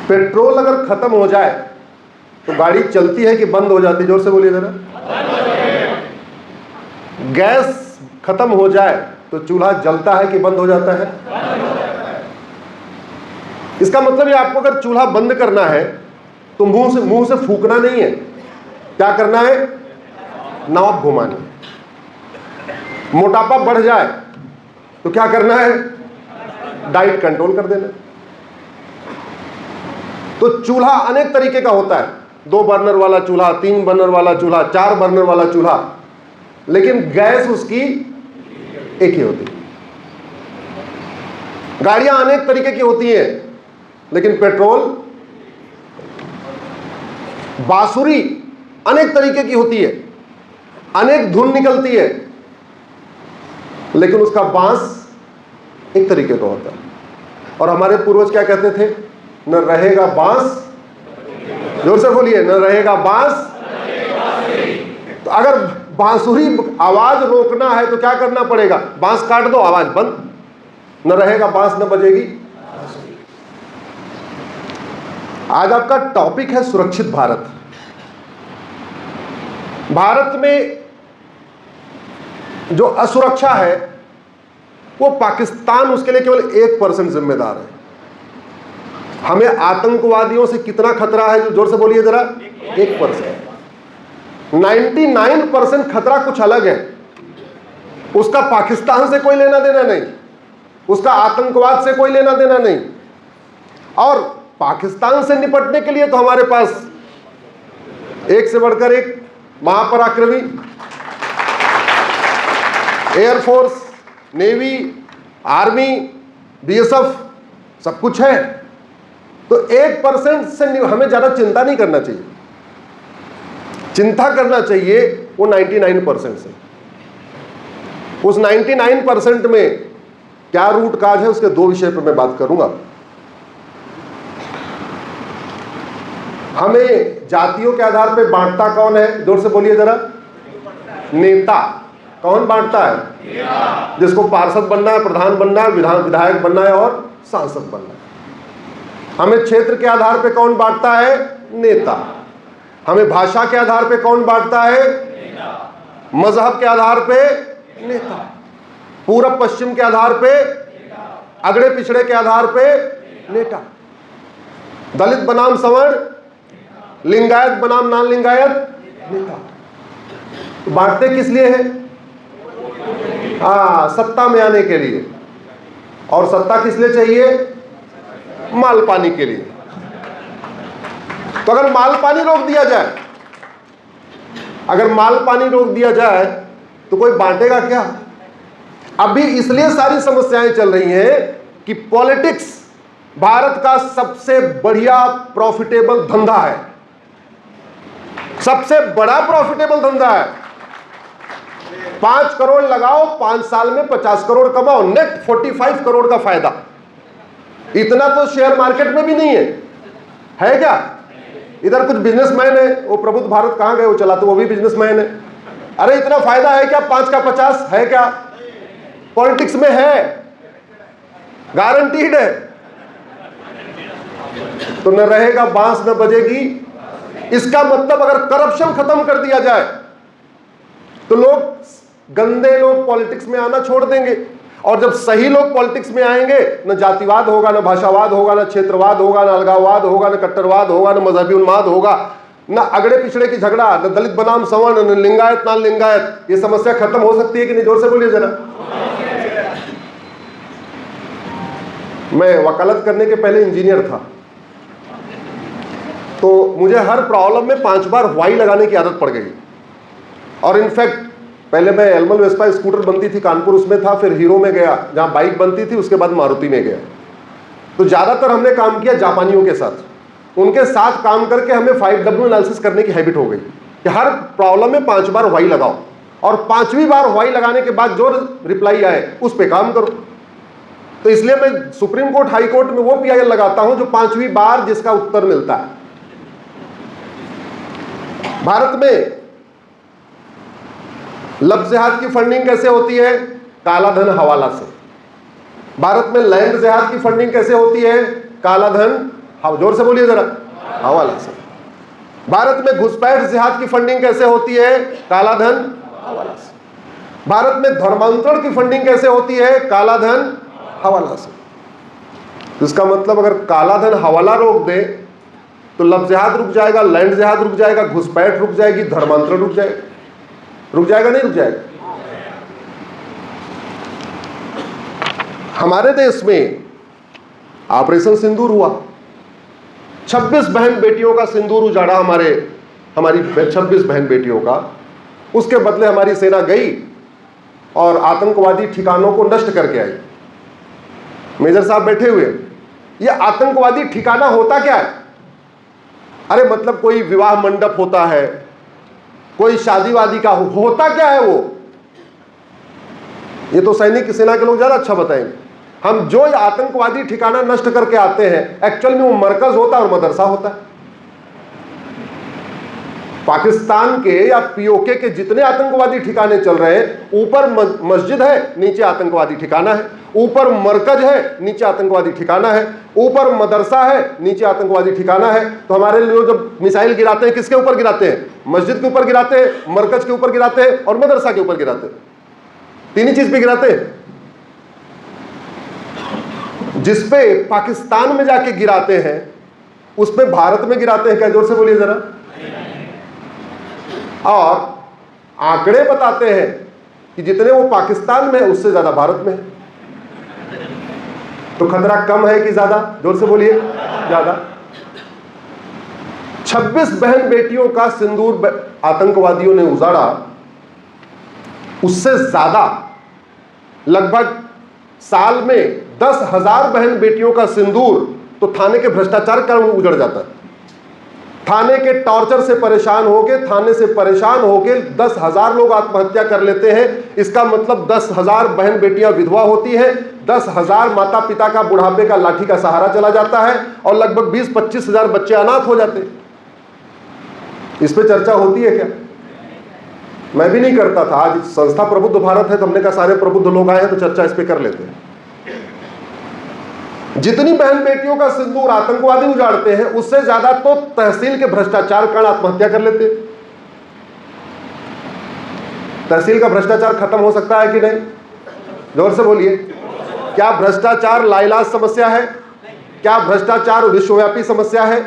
Petrol अगर खत्म हो जाए तो गाड़ी चलती है कि बंद हो जाती है? जोर से बोलिए जरा। गैस खत्म हो जाए तो चूल्हा जलता है कि बंद हो जाता है? इसका मतलब ये, आपको अगर चूल्हा बंद करना है तो मुंह से फूकना नहीं है। क्या करना है? नॉब घुमानी है। मोटापा बढ़ जाए तो क्या करना है? डाइट कंट्रोल कर देना। तो चूल्हा अनेक तरीके का होता है, 2 बर्नर वाला चूल्हा, 3 बर्नर वाला चूल्हा, 4 बर्नर वाला चूल्हा, लेकिन गैस उसकी एक ही होती है। गाड़ियां अनेक तरीके की होती हैं, लेकिन पेट्रोल, बांसुरी अनेक तरीके की होती है, अनेक धुन निकलती है, लेकिन उसका बांस एक तरीके का होता है। और हमारे पूर्वज क्या कहते थे? न रहेगा बांस, जोर से बोलिए, न रहेगा बांस। तो अगर बांसुरी आवाज रोकना है तो क्या करना पड़ेगा? बांस काट दो, आवाज बंद। न रहेगा बांस, न बजेगी। आज आपका टॉपिक है सुरक्षित भारत। भारत में जो असुरक्षा है वो पाकिस्तान उसके लिए केवल 1% जिम्मेदार है। हमें आतंकवादियों से कितना खतरा है? जोर से बोलिए जरा। 1%। 99% खतरा कुछ अलग है। उसका पाकिस्तान से कोई लेना देना नहीं, उसका आतंकवाद से कोई लेना देना नहीं। और पाकिस्तान से निपटने के लिए तो हमारे पास एक से बढ़कर एक महापराक्रमी एयरफोर्स, नेवी, आर्मी, बीएसएफ सब कुछ है। तो 1% से हमें ज्यादा चिंता नहीं करना चाहिए। चिंता करना चाहिए वो 99% से। उस 99% में क्या रूट काज है, उसके 2 विषय पर मैं बात करूंगा। हमें जातियों के आधार पर बांटता कौन है? जोर से बोलिए जरा। नेता। कौन बांटता है? जिसको पार्षद बनना है, प्रधान बनना है, विधायक बनना है और सांसद बनना है। हमें क्षेत्र के आधार पे कौन बांटता है? नेता। हमें भाषा के आधार पे कौन बांटता है? नेता। मजहब के आधार पे नेता। पूरब पश्चिम के आधार पे, अगड़े पिछड़े के आधार पे नेता। दलित बनाम सवर्ण, लिंगायत बनाम नॉन लिंगायत, नेता। तो बांटते किस लिए है? सत्ता में आने के लिए। और सत्ता किस लिए चाहिए? माल पानी के लिए। तो अगर माल पानी रोक दिया जाए, अगर माल पानी रोक दिया जाए तो कोई बांटेगा क्या? अभी इसलिए सारी समस्याएं चल रही हैं कि पॉलिटिक्स भारत का सबसे बढ़िया प्रॉफिटेबल धंधा है, सबसे बड़ा प्रॉफिटेबल धंधा है। 5 करोड़ लगाओ, 5 साल में 50 करोड़ कमाओ, नेट 45 करोड़ का फायदा। इतना तो शेयर मार्केट में भी नहीं है क्या? इधर कुछ बिजनेसमैन है, वो प्रबुद्ध भारत कहां गए, वो चलाते, वो भी बिजनेसमैन है। अरे इतना फायदा है क्या? 5 का 50 है क्या? पॉलिटिक्स में है, गारंटीड है। तो न रहेगा बांस, न बजेगी। इसका मतलब अगर करप्शन खत्म कर दिया जाए तो लोग, गंदे लोग पॉलिटिक्स में आना छोड़ देंगे। और जब सही लोग पॉलिटिक्स में आएंगे, न जातिवाद होगा, न भाषावाद होगा, न क्षेत्रवाद होगा, न अलगाववाद होगा, न कट्टरवाद होगा, न मजहबी उन्माद होगा, न अगड़े पिछड़े की झगड़ा, न दलित बनाम सवर्ण, न लिंगायत नान लिंगायत। ये समस्या खत्म हो सकती है कि नहीं? जोर से बोलिए जरा। मैं वकालत करने के पहले इंजीनियर था, तो मुझे हर प्रॉब्लम में 5 बार वाई लगाने की आदत पड़ गई। और इनफैक्ट पहले मैं एल्मल वेस्पा स्कूटर बनती थी कानपुर, उसमें था, फिर हीरो में गया जहां बाइक बनती थी, उसके बाद मारुति में गया। तो ज्यादातर हमने काम किया जापानियों के साथ। उनके साथ काम करके हमें 5W एनालिसिस करने की हैबिट हो गई कि हर प्रॉब्लम में 5 बार वाई लगाओ, और 5वीं बार वाई लगाने के बाद जो रिप्लाई आए उस पर काम करो। तो इसलिए मैं सुप्रीम कोर्ट, हाई कोर्ट में वो PIL लगाता हूं जो 5वीं बार जिसका उत्तर मिलता है। भारत में लफ्ज़ जिहाद की फंडिंग कैसे होती है? काला धन हवाला से। भारत में लैंड जिहाद की फंडिंग कैसे होती है? काला धन हाँ, जोर से बोलिए जरा, हवाला से। भारत में घुसपैठ जिहाद की फंडिंग कैसे होती है? काला धन, हवाला से। भारत में धर्मांतरण की फंडिंग कैसे होती है? काला धन, हवाला से। तो इसका मतलब अगर काला धन हवाला रोक दे तो लब जिहाद रुक जाएगा, लैंड जिहाद रुक जाएगा, घुसपैठ रुक जाएगी, धर्मांतरण रुक जाएगा। रुक जाएगा नहीं रुक जाएगा? हमारे देश में ऑपरेशन सिंदूर हुआ, 26 बहन बेटियों का सिंदूर उजाड़ा हमारी 26 बहन बेटियों का। उसके बदले हमारी सेना गई और आतंकवादी ठिकानों को नष्ट करके आई। मेजर साहब बैठे हुए, ये आतंकवादी ठिकाना होता क्या है? अरे मतलब कोई विवाह मंडप होता है, कोई शादी वादी का होता क्या है वो? ये तो सैनिक सेना के लोग ज्यादा अच्छा बताएंगे। हम जो आतंकवादी ठिकाना नष्ट करके आते हैं, एक्चुअल में वो मरकज होता है और मदरसा होता है। पाकिस्तान के या पीओके के जितने आतंकवादी ठिकाने चल रहे हैं, ऊपर मस्जिद है, नीचे आतंकवादी ठिकाना है, ऊपर मरकज है, नीचे आतंकवादी ठिकाना है, ऊपर मदरसा है, नीचे आतंकवादी ठिकाना है। तो हमारे लोग जब मिसाइल गिराते हैं, किसके ऊपर गिराते हैं? मस्जिद के ऊपर गिराते हैं, मरकज के ऊपर गिराते हैं और मदरसा के ऊपर गिराते हैं। तीन ही चीज पे गिराते हैं। जिसपे पाकिस्तान में जाके गिराते हैं, उस पे भारत में गिराते हैं क्या? जोर से बोलिए जरा। और आंकड़े बताते हैं कि जितने वो पाकिस्तान में है, उससे ज्यादा भारत में है। तो खतरा कम है कि ज्यादा? जोर से बोलिए, ज्यादा। 26 बहन बेटियों का सिंदूर आतंकवादियों ने उजाड़ा, उससे ज्यादा लगभग साल में 10,000 बहन बेटियों का सिंदूर तो थाने के भ्रष्टाचार का उजड़ जाता है। थाने के टॉर्चर से परेशान होके, थाने से परेशान होके 10,000 लोग आत्महत्या कर लेते हैं। इसका मतलब 10,000 बहन बेटियां विधवा होती हैं, 10,000 माता पिता का बुढ़ापे का लाठी का सहारा चला जाता है और लगभग 20-25 हजार बच्चे अनाथ हो जाते हैं। इस पे चर्चा होती है क्या? मैं भी नहीं करता था। आज संस्था प्रबुद्ध भारत है तो हमने कहा सारे प्रबुद्ध लोग आए हैं तो चर्चा इस पे कर लेते हैं। जितनी बहन बेटियों का सिंदूर आतंकवादी उजाड़ते हैं, उससे ज्यादा तो तहसील के भ्रष्टाचार कारण आत्महत्या कर लेते हैं। तहसील का भ्रष्टाचार खत्म हो सकता है कि नहीं? जोर से बोलिए। क्या भ्रष्टाचार लाइलाज समस्या है? क्या भ्रष्टाचार विश्वव्यापी समस्या है?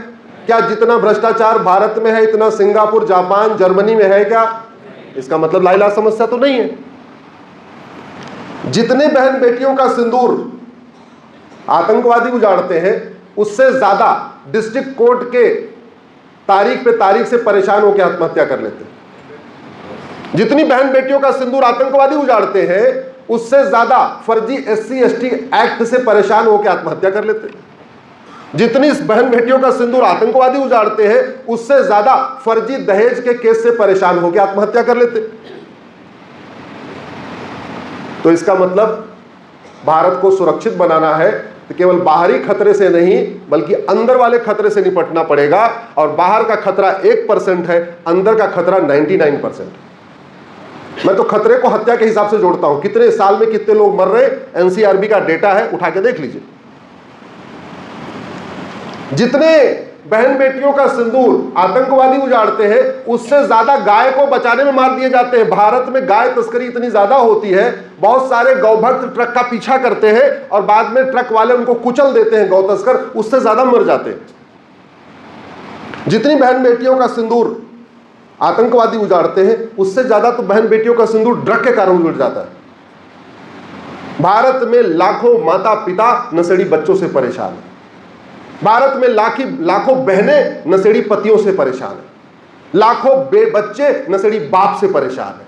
क्या जितना भ्रष्टाचार भारत में है, इतना सिंगापुर, जापान, जर्मनी में है क्या? इसका मतलब लाइलाज समस्या तो नहीं है। जितने बहन बेटियों का सिंदूर आतंकवादी उजाड़ते हैं, उससे ज्यादा डिस्ट्रिक्ट कोर्ट के तारीख पे तारीख से परेशान होकर आत्महत्या कर लेते हैं। जितनी बहन बेटियों का सिंदूर आतंकवादी उजाड़ते हैं, उससे ज्यादा फर्जी SC/ST एक्ट से परेशान होकर आत्महत्या कर लेते हैं। जितनी बहन बेटियों का सिंदूर आतंकवादी उजाड़ते हैं, उससे ज्यादा फर्जी दहेज के केस से परेशान होकर आत्महत्या कर लेते हैं। तो इसका मतलब भारत को सुरक्षित बनाना है तो केवल बाहरी खतरे से नहीं, बल्कि अंदर वाले खतरे से निपटना पड़ेगा। और बाहर का खतरा 1% है, अंदर का खतरा 99%। मैं तो खतरे को हत्या के हिसाब से जोड़ता हूं। कितने साल में कितने लोग मर रहे, NCRB का डेटा है, उठा के देख लीजिए। जितने बहन बेटियों का सिंदूर आतंकवादी उजाड़ते हैं, उससे ज्यादा गाय को बचाने में मार दिए जाते हैं। भारत में गाय तस्करी इतनी ज्यादा होती है, बहुत सारे गौभक्त ट्रक का पीछा करते हैं और बाद में ट्रक वाले उनको कुचल देते हैं, गौ तस्कर, उससे ज्यादा मर जाते हैं। जितनी बहन बेटियों का सिंदूर आतंकवादी उजाड़ते हैं, उससे ज्यादा तो बहन बेटियों का सिंदूर ड्रग के कारण उजड़ जाता है। भारत में लाखों माता पिता नशेड़ी बच्चों से परेशान है। भारत में लाखों बहनें नशेड़ी पतियों से परेशान है, लाखों बच्चे नशेड़ी बाप से परेशान है।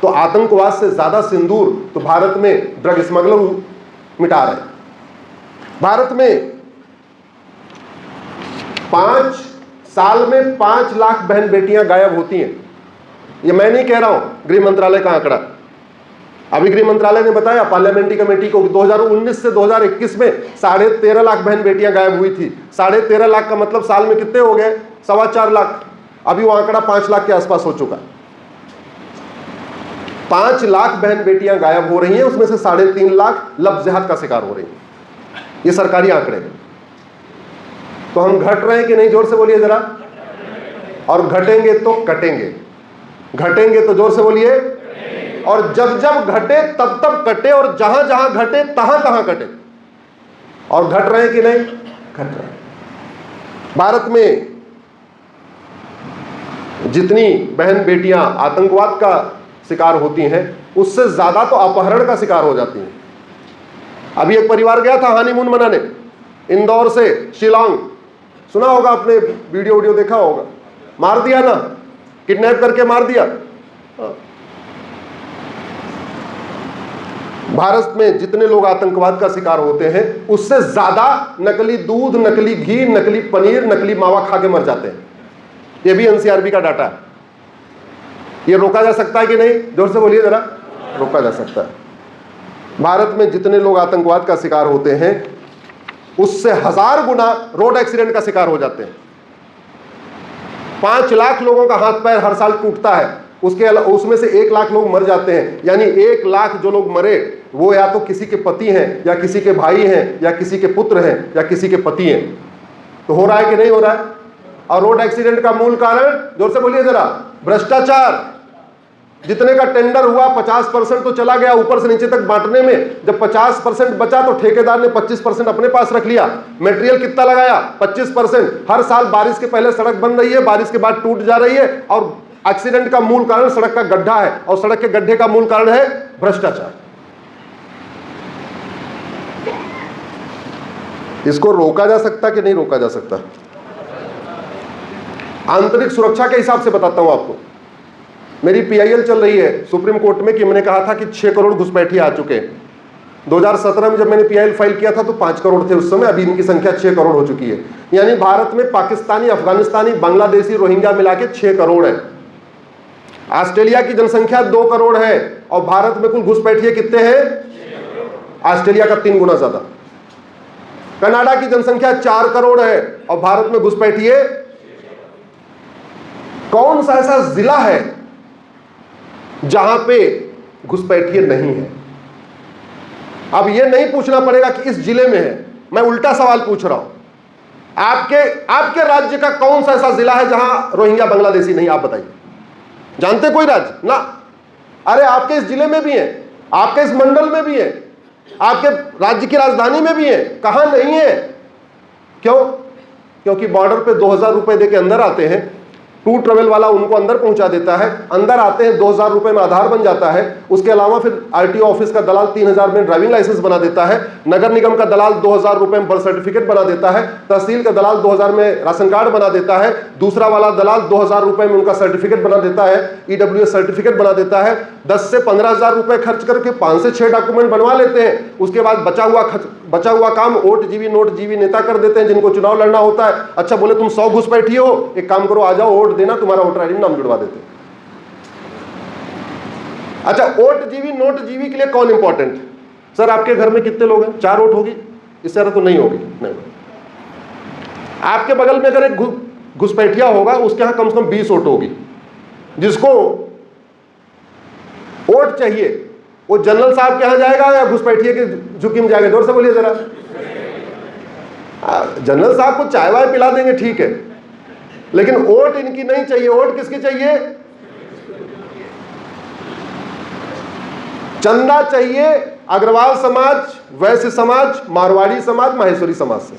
तो आतंकवाद से ज्यादा सिंदूर तो भारत में ड्रग स्मगलर मिटा रहे हैं। भारत में 5 साल में 5 लाख बहन बेटियां गायब होती हैं। ये मैं नहीं कह रहा हूं, गृह मंत्रालय का आंकड़ा। अभी गृह मंत्रालय ने बताया पार्लियामेंट्री कमेटी को 2019 से 2021 में 13.5 लाख बहन बेटियां गायब हुई थी। 13.5 लाख का मतलब साल में कितने हो गए? 4.25 लाख। अभी वो आंकड़ा 5 लाख के आसपास हो चुका। 5 लाख बहन बेटियां गायब हो रही हैं, उसमें से 3.5 लाख लव जिहाद का शिकार हो रही हैं। ये सरकारी आंकड़े हैं। तो हम घट रहे हैं कि नहीं? जोर से बोलिए जरा। और घटेंगे तो कटेंगे, घटेंगे तो जोर से बोलिए। और जब जब घटे तब तब कटे, और जहां जहां घटे तहां तहां कटे। और घट रहे हैं कि नहीं? घट रहे हैं। भारत में जितनी बहन बेटियां आतंकवाद का शिकार होती हैं, उससे ज्यादा तो अपहरण का शिकार हो जाती हैं। अभी एक परिवार गया था हनीमून मनाने, इंदौर से शिलांग, सुना होगा आपने, वीडियो देखा होगा। मार दिया ना, किडनैप करके मार दिया। भारत में जितने लोग आतंकवाद का शिकार होते हैं, उससे ज्यादा नकली दूध, नकली घी, नकली पनीर, नकली मावा खा के मर जाते हैं। यह भी एनसीआरबी का डाटा है। यह रोका जा सकता है कि नहीं? जोर से बोलिए जरा। रोका जा सकता है। भारत में जितने लोग आतंकवाद का शिकार होते हैं, उससे 1000 गुना रोड एक्सीडेंट का शिकार हो जाते हैं। 5 लाख लोगों का हाथ पैर हर साल टूटता है, उसमें से 1 लाख लोग मर जाते हैं। यानी 1 लाख जो लोग मरे, वो या तो किसी के पति हैं, या किसी के भाई हैं, या किसी के पुत्र हैं, या किसी के पति हैं। तो हो रहा है कि नहीं हो रहा है? और रोड एक्सीडेंट का मूल कारण, जोर से बोलिए जरा, भ्रष्टाचार। जितने का टेंडर हुआ 50% तो चला गया ऊपर से नीचे तक बांटने में। जब 50% बचा तो ठेकेदार ने 25% अपने पास रख लिया। मटेरियल कितना लगाया? 25%। हर साल बारिश के पहले सड़क बन रही है, बारिश के बाद टूट जा रही है। और एक्सीडेंट का मूल कारण सड़क का गड्ढा है, और सड़क के गड्ढे का मूल कारण है भ्रष्टाचार। इसको रोका जा सकता कि नहीं रोका जा सकता? आंतरिक सुरक्षा के हिसाब से बताता हूं आपको। मेरी पीआईएल चल रही है सुप्रीम कोर्ट में कि मैंने कहा था कि 6 करोड़ घुसपैठिए आ चुके हैं। 2017 में जब मैंने पीआईएल फाइल किया था तो 5 करोड़ थे उस समय, अभी इनकी संख्या 6 करोड़ हो चुकी है। यानी भारत में पाकिस्तानी, अफगानिस्तानी, बांग्लादेशी, रोहिंग्या मिला के 6 करोड़ है। ऑस्ट्रेलिया की जनसंख्या 2 करोड़ है, और भारत में कुल घुसपैठिए कितने हैं? ऑस्ट्रेलिया का 3 गुना ज्यादा। कनाडा की जनसंख्या 4 करोड़ है, और भारत में घुसपैठिए। कौन सा ऐसा जिला है जहां पे घुसपैठिए नहीं है? अब यह नहीं पूछना पड़ेगा कि इस जिले में है, मैं उल्टा सवाल पूछ रहा हूं। आपके राज्य का कौन सा ऐसा जिला है जहां रोहिंग्या बांग्लादेशी नहीं? आप बताइए, जानते कोई राज्य? ना। अरे आपके इस जिले में भी है, आपके इस मंडल में भी है, आपके राज्य की राजधानी में भी है। कहां नहीं है? क्यों? क्योंकि बॉर्डर पे 2000 रुपए देके अंदर आते हैं, टू ट्रेवल वाला उनको अंदर पहुंचा देता है। अंदर आते हैं, 2000 रुपए में आधार बन जाता है। उसके अलावा फिर आरटीओ ऑफिस का दलाल 3000 में ड्राइविंग लाइसेंस बना देता है। नगर निगम का दलाल 2000 रुपए में बर्थ सर्टिफिकेट बना देता है। तहसील का दलाल 2000 में राशन कार्ड बना देता है। दूसरा वाला दलाल 2000 रुपए में उनका सर्टिफिकेट बना देता है, ईडब्ल्यूएस सर्टिफिकेट बना देता है। 10 से 15,000 रुपए खर्च करके 5 से 6 डॉक्यूमेंट बनवा लेते हैं। उसके बाद बचा हुआ काम वोट जीवी नोट जीवी नेता कर देते हैं, जिनको चुनाव लड़ना होता है। अच्छा, बोले तुम 100 घुसपैठिए हो, एक काम करो, आ जाओ वोट देना, तुम्हारा वोटर आईडी में नाम जुड़वा देते हैं। अच्छा, वोट जीवी नोट जीवी के लिए कौन इंपॉर्टेंट है? सर आपके घर में कितने लोग हैं? 4 वोट होगी, इससे ज्यादा तो नहीं होगी। नहीं, आपके बगल में अगर एक घुसपैठिया होगा, उसके यहां कम से कम 20 वोट होगी। जिसको वोट चाहिए वो जनरल साहब के यहां जाएगा या घुसपैठिए के झुकी में जाएगा? जोर से बोलिए जरा। जनरल साहब को चाय वाय पिला देंगे, ठीक है, लेकिन वोट इनकी नहीं चाहिए। वोट किसकी चाहिए? चंदा चाहिए अग्रवाल समाज, वैश्य समाज, मारवाड़ी समाज, माहेश्वरी समाज से,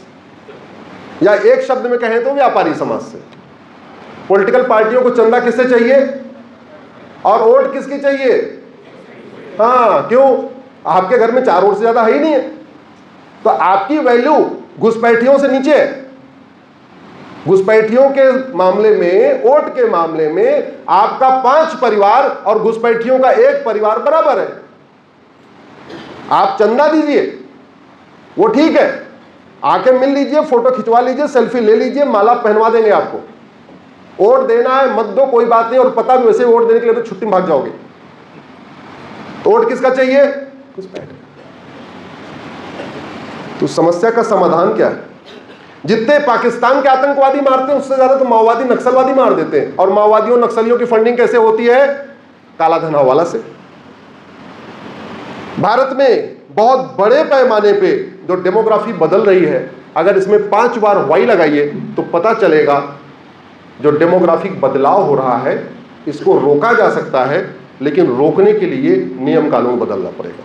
या एक शब्द में कहें तो व्यापारी समाज से। पॉलिटिकल पार्टियों को चंदा किससे चाहिए और वोट किसकी चाहिए? हाँ, क्यों? आपके घर में 4 वोट से ज्यादा है ही नहीं है, तो आपकी वैल्यू घुसपैठियों से नीचे है। घुसपैठियों के मामले में, वोट के मामले में आपका 5 परिवार और घुसपैठियों का 1 परिवार बराबर है। आप चंदा दीजिए, वो ठीक है, आके मिल लीजिए, फोटो खिंचवा लीजिए, सेल्फी ले लीजिए, माला पहनवा देंगे आपको। वोट देना है मत दो, कोई बात नहीं, और पता भी वैसे वोट देने के लिए तो छुट्टी में भाग जाओगे। वोट किसका चाहिए? तो समस्या का समाधान क्या है? जितने पाकिस्तान के आतंकवादी मारते हैं, उससे ज्यादा तो माओवादी नक्सलवादी मार देते हैं। और माओवादियों नक्सलियों की फंडिंग कैसे होती है? काला धन हवाला से। भारत में बहुत बड़े पैमाने पे जो डेमोग्राफी बदल रही है, अगर इसमें 5 बार वाई लगाइए तो पता चलेगा जो डेमोग्राफिक बदलाव हो रहा है इसको रोका जा सकता है, लेकिन रोकने के लिए नियम कानून बदलना पड़ेगा।